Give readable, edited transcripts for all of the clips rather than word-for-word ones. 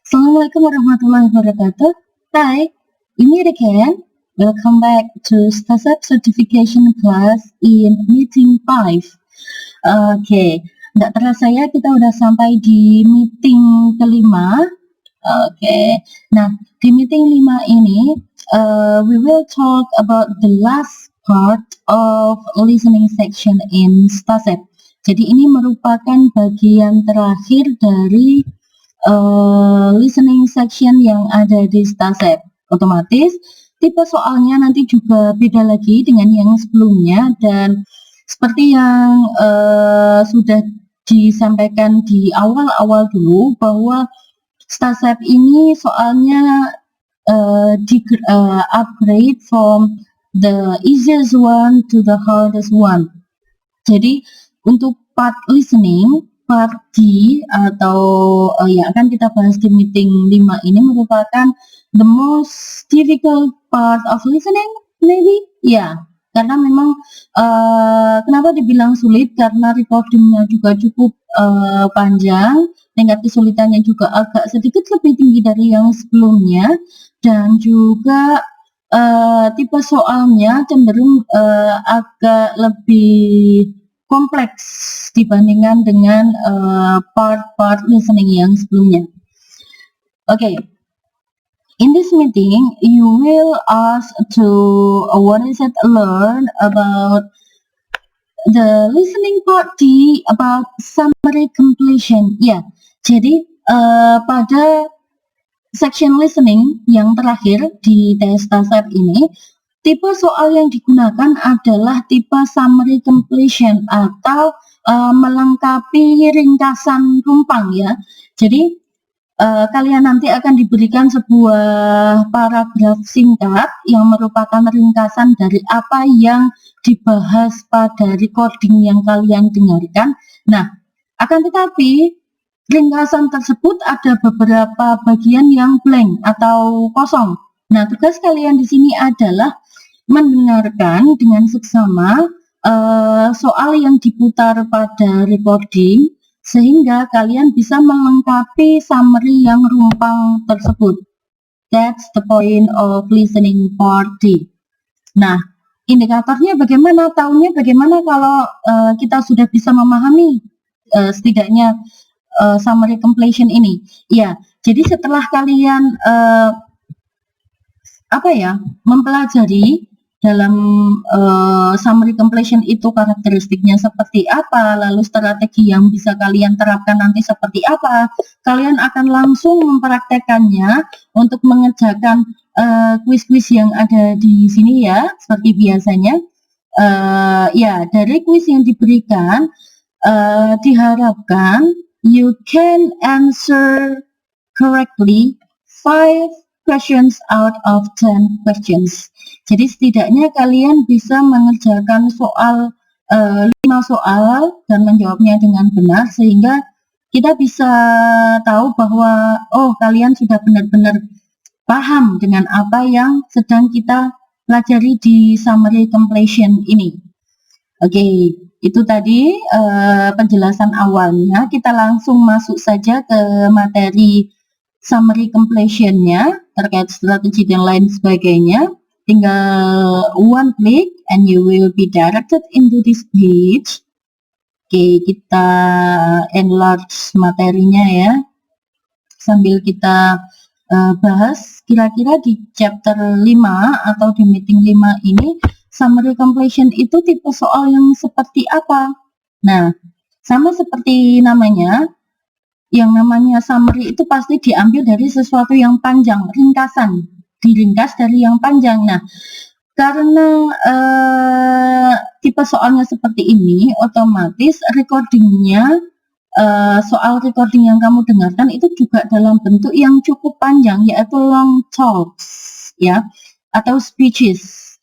Assalamualaikum warahmatullahi wabarakatuh. Hi, ini Reken. Welcome back to STASEP Certification Class in Meeting 5. Oke, nggak terasa ya kita udah sampai di meeting kelima. Oke, nah di meeting 5 ini we will talk about the last part of listening section in STASEP. Jadi ini merupakan bagian terakhir dari listening section yang ada di STASEP. Otomatis tipe soalnya nanti juga beda lagi dengan yang sebelumnya, dan seperti yang sudah disampaikan di awal-awal dulu bahwa STASEP ini soalnya upgrade from the easiest one to the hardest one. Jadi untuk part listening, part D atau yang akan kita bahas di meeting 5 ini merupakan the most difficult part of listening, maybe? Ya, karena memang kenapa dibilang sulit? Karena recordingnya juga cukup panjang, tingkat kesulitannya juga agak sedikit lebih tinggi dari yang sebelumnya, dan juga tipe soalnya cenderung agak lebih kompleks dibandingkan dengan part-part listening yang sebelumnya. Okay, in this meeting you will ask to learn about the listening part D about summary completion. Ya, jadi pada section listening yang terakhir di tes TASEP ini, tipe soal yang digunakan adalah tipe summary completion atau melengkapi ringkasan rumpang ya. Jadi kalian nanti akan diberikan sebuah paragraf singkat yang merupakan ringkasan dari apa yang dibahas pada recording yang kalian dengarkan. Nah, akan tetapi ringkasan tersebut ada beberapa bagian yang blank atau kosong. Nah, tugas kalian di sini adalah mendengarkan dengan seksama soal yang diputar pada recording, sehingga kalian bisa melengkapi summary yang rumpang tersebut. That's the point of listening part D. Nah, indikatornya bagaimana? Tahunya bagaimana kalau kita sudah bisa memahami setidaknya summary completion ini? Ya, jadi setelah kalian mempelajari dalam summary completion itu karakteristiknya seperti apa, lalu strategi yang bisa kalian terapkan nanti seperti apa, kalian akan langsung mempraktekannya untuk mengerjakan kuis-kuis yang ada di sini ya, seperti biasanya. Ya, dari kuis yang diberikan diharapkan you can answer correctly 5 questions out of 10 questions. Jadi setidaknya kalian bisa mengerjakan soal 5 soal dan menjawabnya dengan benar, sehingga kita bisa tahu bahwa kalian sudah benar-benar paham dengan apa yang sedang kita pelajari di summary completion ini. Oke, itu tadi penjelasan awalnya. Kita langsung masuk saja ke materi summary completion-nya terkait strategi dan lain sebagainya. Tinggal one click and you will be directed into this page. Oke, kita enlarge materinya ya, sambil kita bahas kira-kira di chapter 5 atau di meeting 5 ini summary completion itu tipe soal yang seperti apa. Nah, sama seperti namanya, yang namanya summary itu pasti diambil dari sesuatu yang panjang, ringkasan, diringkas dari yang panjang. Nah, karena tipe soalnya seperti ini, otomatis recordingnya, soal recording yang kamu dengarkan itu juga dalam bentuk yang cukup panjang, yaitu long talks ya, atau speeches.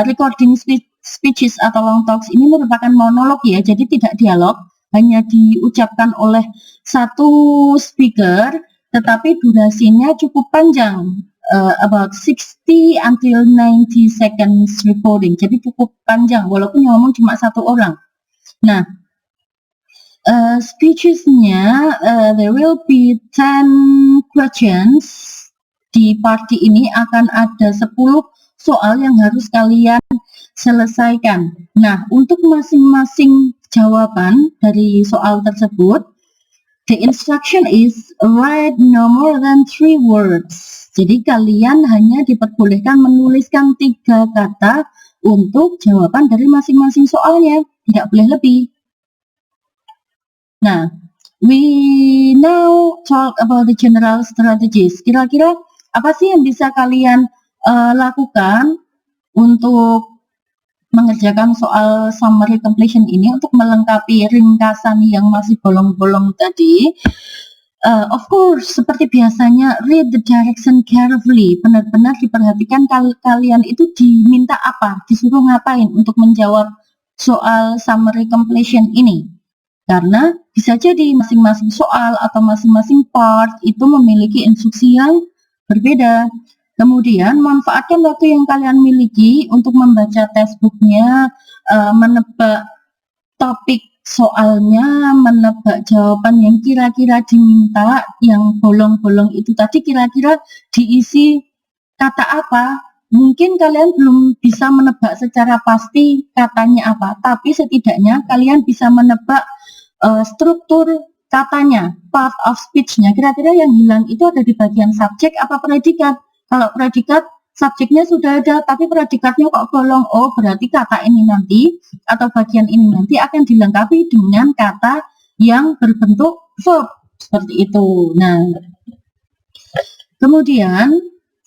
Recording speeches atau long talks ini merupakan monolog ya, jadi tidak dialog, hanya diucapkan oleh satu speaker, tetapi durasinya cukup panjang, about 60 until 90 seconds recording, jadi cukup panjang walaupun yang ngomong cuma satu orang. Nah, Speeches-nya there will be 10 questions. Di part ini akan ada 10 soal yang harus kalian selesaikan. Nah, untuk masing-masing jawaban dari soal tersebut, the instruction is write no more than 3 words. Jadi kalian hanya diperbolehkan menuliskan 3 kata untuk jawaban dari masing-masing soalnya, tidak boleh lebih. Nah, we now talk about the general strategies. Kira-kira apa sih yang bisa kalian lakukan untuk mengerjakan soal summary completion ini untuk melengkapi ringkasan yang masih bolong-bolong tadi? Of course, seperti biasanya, read the direction carefully. Benar-benar diperhatikan kalian itu diminta apa, disuruh ngapain untuk menjawab soal summary completion ini. Karena bisa jadi masing-masing soal atau masing-masing part itu memiliki instruksi yang berbeda. Kemudian manfaatkan waktu yang kalian miliki untuk membaca textbooknya, menebak topik soalnya, menebak jawaban yang kira-kira diminta, yang bolong-bolong itu tadi kira-kira diisi kata apa. Mungkin kalian belum bisa menebak secara pasti katanya apa, tapi setidaknya kalian bisa menebak struktur katanya, part of speech-nya. Kira-kira yang hilang itu ada di bagian subjek apa predikat. Kalau predikat, subjeknya sudah ada, tapi predikatnya kok bolong. Oh, berarti kata ini nanti, atau bagian ini nanti akan dilengkapi dengan kata yang berbentuk verb. Seperti itu. Nah, kemudian,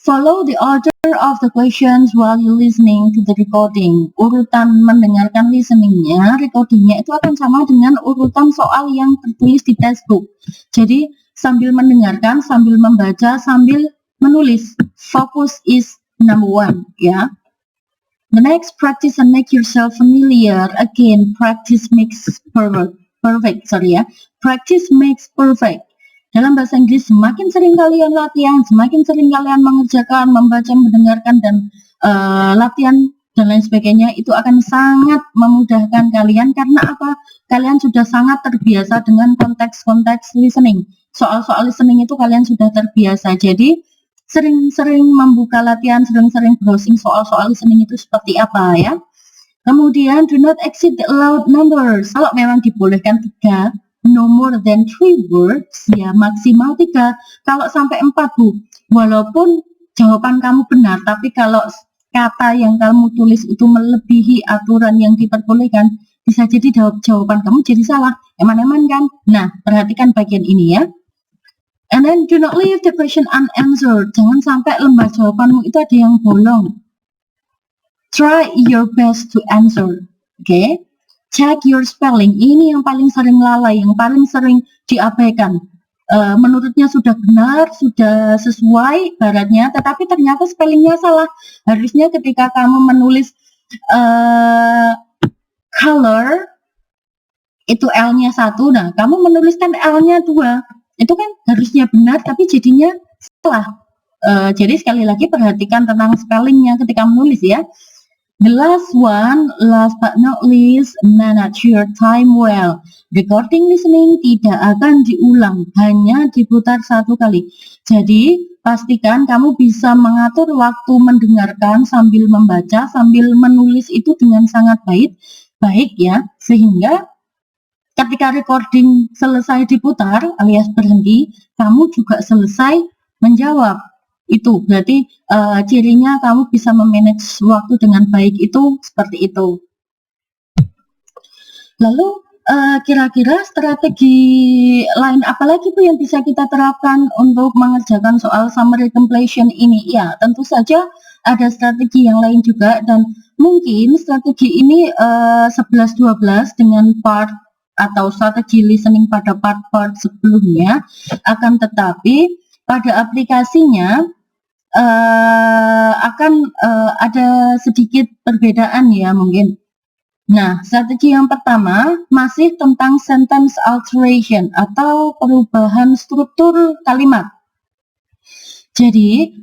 follow the order of the questions while you listening to the recording. Urutan mendengarkan listeningnya, recordingnya itu akan sama dengan urutan soal yang tertulis di textbook. Jadi, sambil mendengarkan, sambil membaca, sambil menulis. Focus is number 1, ya. The next, practice and make yourself familiar. Again, practice makes perfect. Practice makes perfect. Dalam bahasa Inggris, semakin sering kalian latihan, semakin sering kalian mengerjakan, membaca, mendengarkan, dan latihan dan lain sebagainya, itu akan sangat memudahkan kalian. Karena apa? Kalian sudah sangat terbiasa dengan konteks-konteks listening. Soal-soal listening itu kalian sudah terbiasa. Jadi, sering-sering membuka latihan, sering-sering browsing soal-soal listening itu seperti apa, ya. Kemudian, do not exceed the allowed numbers. Kalau memang dibolehkan 3, no more than 3 words, ya maksimal 3. Kalau sampai 4, Bu, walaupun jawaban kamu benar, tapi kalau kata yang kamu tulis itu melebihi aturan yang diperbolehkan, bisa jadi jawaban kamu jadi salah. Eman-eman kan? Nah, perhatikan bagian ini, ya. And then, do not leave the question unanswered. Jangan sampai lembar jawabanmu itu ada yang bolong. Try your best to answer. Okay? Check your spelling. Ini yang paling sering lalai, yang paling sering diabaikan. Menurutnya sudah benar, sudah sesuai baratnya, tetapi ternyata spellingnya salah. Harusnya ketika kamu menulis color, itu L-nya 1, nah kamu menuliskan L-nya 2. Itu kan harusnya benar, tapi jadinya salah. Jadi sekali lagi perhatikan tentang spellingnya ketika menulis, ya. The last one, last but not least, manage your time well. Recording listening tidak akan diulang, hanya diputar 1 kali. Jadi, pastikan kamu bisa mengatur waktu mendengarkan sambil membaca, sambil menulis itu dengan sangat baik, ya. Sehingga ketika recording selesai diputar alias berhenti, kamu juga selesai menjawab. Itu berarti cirinya kamu bisa memanage waktu dengan baik, itu seperti itu. Lalu kira-kira strategi lain apa lagi Bu yang bisa kita terapkan untuk mengerjakan soal summary completion ini? Ya, tentu saja ada strategi yang lain juga, dan mungkin strategi ini 11-12 dengan part atau strategi listening pada part-part sebelumnya, akan tetapi pada aplikasinya akan ada sedikit perbedaan, ya, mungkin. Nah, strategi yang pertama masih tentang sentence alteration atau perubahan struktur kalimat. Jadi,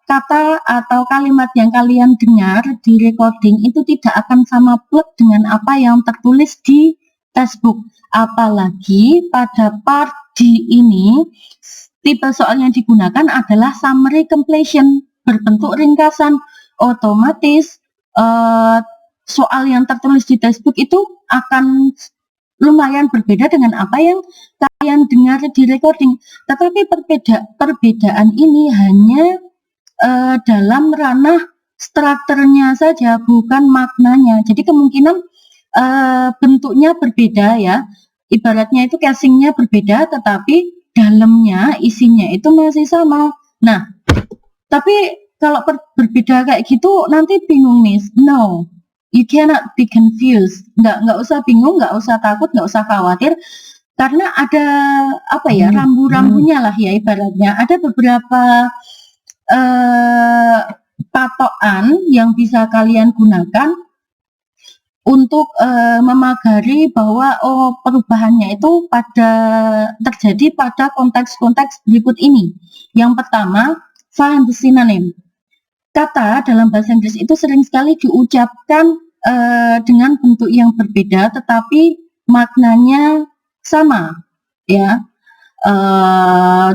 kata atau kalimat yang kalian dengar di recording itu tidak akan sama plek dengan apa yang tertulis di textbook. Apalagi pada part D ini, tipe soal yang digunakan adalah summary completion, berbentuk ringkasan. Otomatis soal yang tertulis di textbook itu akan lumayan berbeda dengan apa yang kalian dengar di recording. Tetapi perbedaan ini hanya dalam ranah strukturnya saja, bukan maknanya. Jadi kemungkinan bentuknya berbeda ya, ibaratnya itu casingnya berbeda, tetapi dalamnya, isinya itu masih sama. Nah, tapi kalau berbeda kayak gitu nanti bingung nih. No, you cannot be confused. Nggak usah bingung, nggak usah takut, nggak usah khawatir, karena ada apa ya, rambu-rambunya lah ya ibaratnya. Ada beberapa patokan yang bisa kalian gunakan untuk memagari bahwa perubahannya itu terjadi pada konteks-konteks berikut ini. Yang pertama, find the synonym. Kata dalam bahasa Inggris itu sering sekali diucapkan dengan bentuk yang berbeda, tetapi maknanya sama, ya.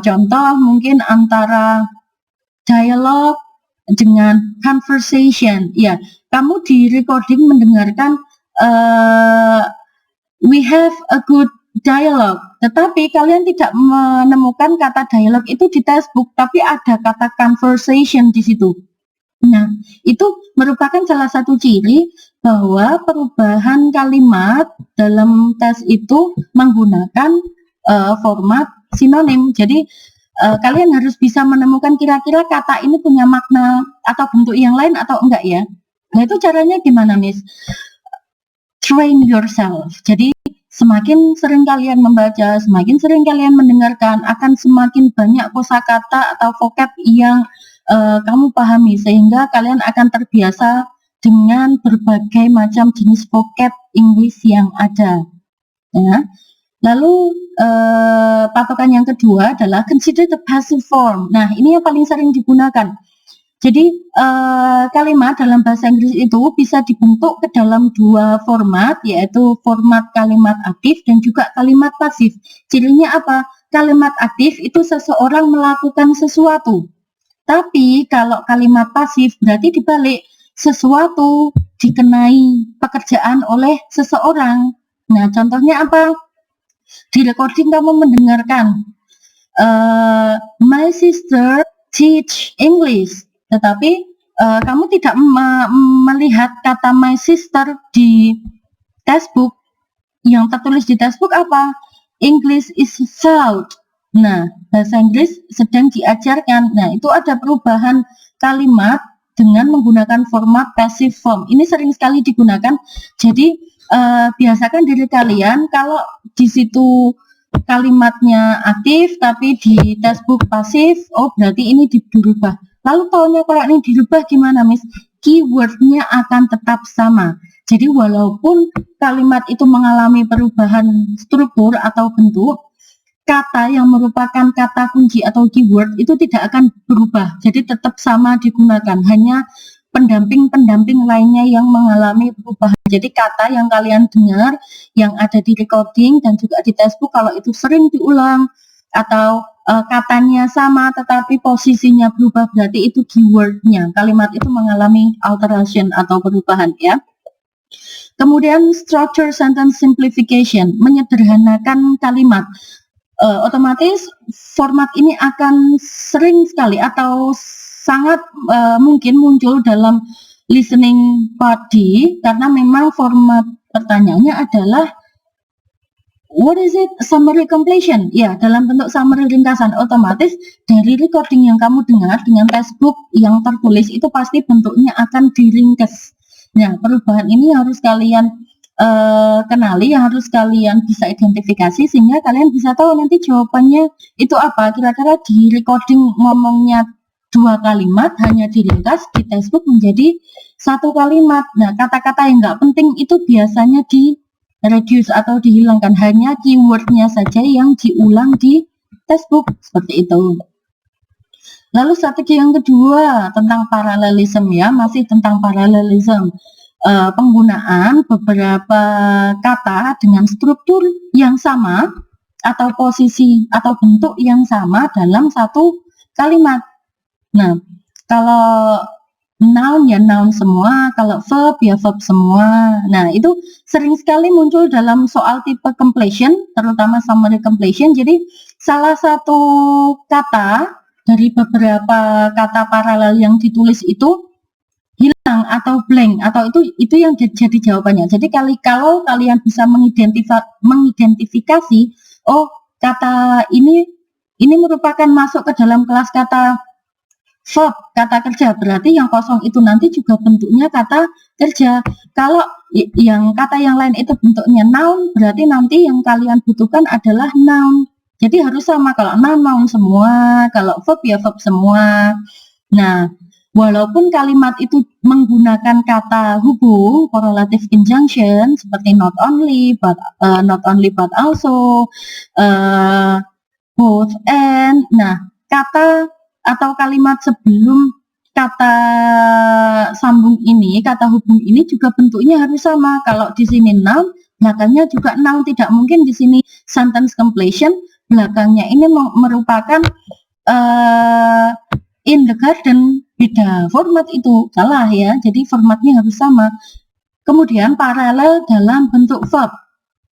Contoh mungkin antara dialog dengan conversation. Ya, kamu di recording mendengarkan we have a good dialogue, tetapi kalian tidak menemukan kata dialog itu di textbook, tapi ada kata conversation di situ. Nah, itu merupakan salah satu ciri bahwa perubahan kalimat dalam tes itu menggunakan format sinonim. Jadi kalian harus bisa menemukan kira-kira kata ini punya makna atau bentuk yang lain atau enggak ya. Nah, itu caranya gimana, Miss? Train yourself. Jadi semakin sering kalian membaca, semakin sering kalian mendengarkan, akan semakin banyak kosakata atau vocab yang kamu pahami, sehingga kalian akan terbiasa dengan berbagai macam jenis vocab English yang ada. Ya. Lalu patokan yang kedua adalah consider the passive form. Nah, ini yang paling sering digunakan. Jadi kalimat dalam bahasa Inggris itu bisa dibentuk ke dalam dua format, yaitu format kalimat aktif dan juga kalimat pasif. Cirinya apa? Kalimat aktif itu seseorang melakukan sesuatu. Tapi kalau kalimat pasif berarti dibalik, sesuatu dikenai pekerjaan oleh seseorang. Nah, contohnya apa? Di recording kamu mendengarkan my sister teach English, tetapi kamu tidak melihat kata my sister di textbook. Yang tertulis di textbook apa? English is taught. Nah, bahasa Inggris sedang diajarkan. Nah, itu ada perubahan kalimat dengan menggunakan format passive form. Ini sering sekali digunakan. Jadi biasakan diri kalian kalau di situ kalimatnya aktif tapi di textbook pasif, oh berarti ini dirubah. Lalu taunya kalau ini dirubah gimana, Miss? Keywordnya akan tetap sama. Jadi walaupun kalimat itu mengalami perubahan struktur atau bentuk, kata yang merupakan kata kunci atau keyword itu tidak akan berubah. Jadi tetap sama digunakan, hanya pendamping-pendamping lainnya yang mengalami perubahan. Jadi kata yang kalian dengar, yang ada di recording dan juga di textbook, kalau itu sering diulang atau katanya sama tetapi posisinya berubah, berarti itu keywordnya. Kalimat itu mengalami alteration atau perubahan ya. Kemudian structure sentence simplification, menyederhanakan kalimat. Otomatis format ini akan sering sekali atau sangat mungkin muncul dalam listening part D, karena memang format pertanyaannya adalah what is it? Summary completion. Ya, dalam bentuk summary ringkasan. Otomatis dari recording yang kamu dengar dengan textbook yang tertulis itu pasti bentuknya akan diringkas. Nah, perubahan ini harus kalian kenali, yang harus kalian bisa identifikasi sehingga kalian bisa tahu nanti jawabannya itu apa. Kira-kira di recording ngomongnya 2 kalimat, hanya diringkas di textbook menjadi 1 kalimat. Nah, kata-kata yang nggak penting itu biasanya di reduce atau dihilangkan, hanya keywordnya saja yang diulang di textbook, seperti itu. Lalu strategi yang kedua tentang parallelism ya, masih tentang parallelism. penggunaan beberapa kata dengan struktur yang sama atau posisi atau bentuk yang sama dalam satu kalimat. Nah, kalau noun ya noun semua, kalau verb ya verb semua. Nah, itu sering sekali muncul dalam soal tipe completion, terutama summary completion. Jadi, salah satu kata dari beberapa kata paralel yang ditulis itu hilang atau blank, atau itu yang jadi jawabannya. Jadi kalau kalian bisa mengidentifikasi, oh kata ini merupakan masuk ke dalam kelas kata verb, kata kerja, berarti yang kosong itu nanti juga bentuknya kata kerja. Kalau yang kata yang lain itu bentuknya noun, berarti nanti yang kalian butuhkan adalah noun. Jadi harus sama, kalau noun semua, kalau verb ya verb semua. Nah, walaupun kalimat itu menggunakan kata hubung, correlative injunction, seperti not only but also, both and. Nah, kata atau kalimat sebelum kata sambung ini, kata hubung ini juga bentuknya harus sama. Kalau di sini noun, belakangnya juga noun. Tidak mungkin di sini sentence completion, belakangnya ini merupakan in the garden. Beda format itu, salah ya. Jadi formatnya harus sama. Kemudian paralel dalam bentuk verb.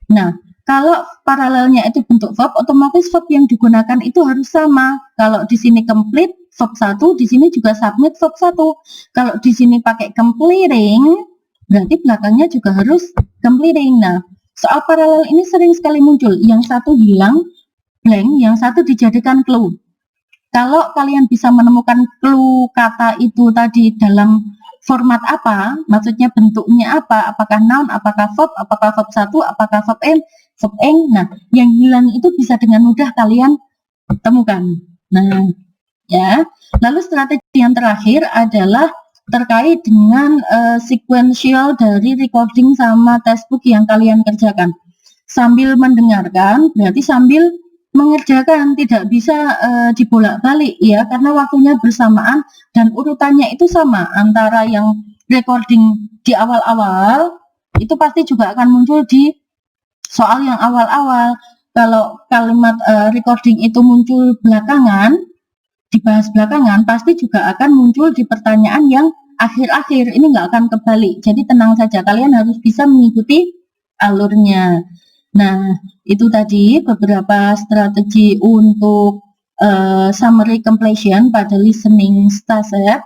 Nah, kalau paralelnya itu bentuk verb, otomatis verb yang digunakan itu harus sama. Kalau di sini complete, verb 1, di sini juga submit, verb 1. Kalau di sini pakai completing, berarti belakangnya juga harus completing. Nah, soal paralel ini sering sekali muncul. Yang satu hilang, blank, yang satu dijadikan clue. Kalau kalian bisa menemukan clue kata itu tadi dalam format apa, maksudnya bentuknya apa, apakah noun, apakah verb 1, apakah verb end, nah yang hilang itu bisa dengan mudah kalian temukan. Nah, ya. Lalu strategi yang terakhir adalah terkait dengan sequential dari recording sama textbook yang kalian kerjakan. Sambil mendengarkan, berarti sambil mengerjakan, tidak bisa dibolak-balik ya, karena waktunya bersamaan dan urutannya itu sama antara yang recording di awal-awal itu pasti juga akan muncul di soal yang awal-awal. Kalau kalimat recording itu muncul belakangan, dibahas belakangan, pasti juga akan muncul di pertanyaan yang akhir-akhir. Ini nggak akan kebalik. Jadi tenang saja, kalian harus bisa mengikuti alurnya. Nah, itu tadi beberapa strategi untuk summary completion pada listening stase.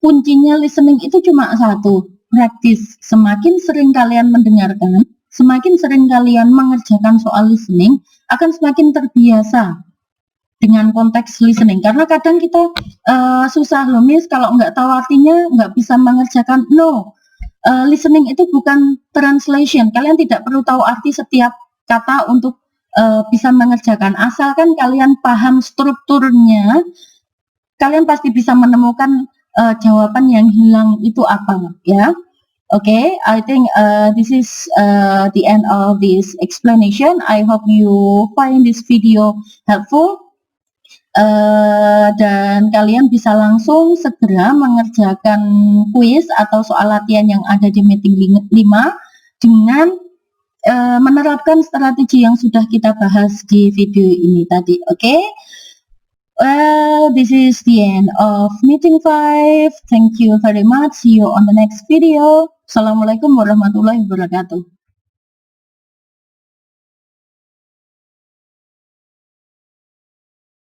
Kuncinya listening itu cuma satu, practice. Semakin sering kalian mendengarkan, semakin sering kalian mengerjakan soal listening, akan semakin terbiasa dengan konteks listening. Karena kadang kita susah loh, Miss, kalau nggak tahu artinya nggak bisa mengerjakan. No, listening itu bukan translation. Kalian tidak perlu tahu arti setiap kata untuk bisa mengerjakan. Asalkan kalian paham strukturnya, kalian pasti bisa menemukan jawaban yang hilang itu apa, ya. Okay, I think this is the end of this explanation. I hope you find this video helpful. Dan kalian bisa langsung segera mengerjakan kuis atau soal latihan yang ada di meeting 5 dengan menerapkan strategi yang sudah kita bahas di video ini tadi. Okay? Well, this is the end of meeting 5. Thank you very much. See you on the next video. Assalamualaikum warahmatullahi wabarakatuh.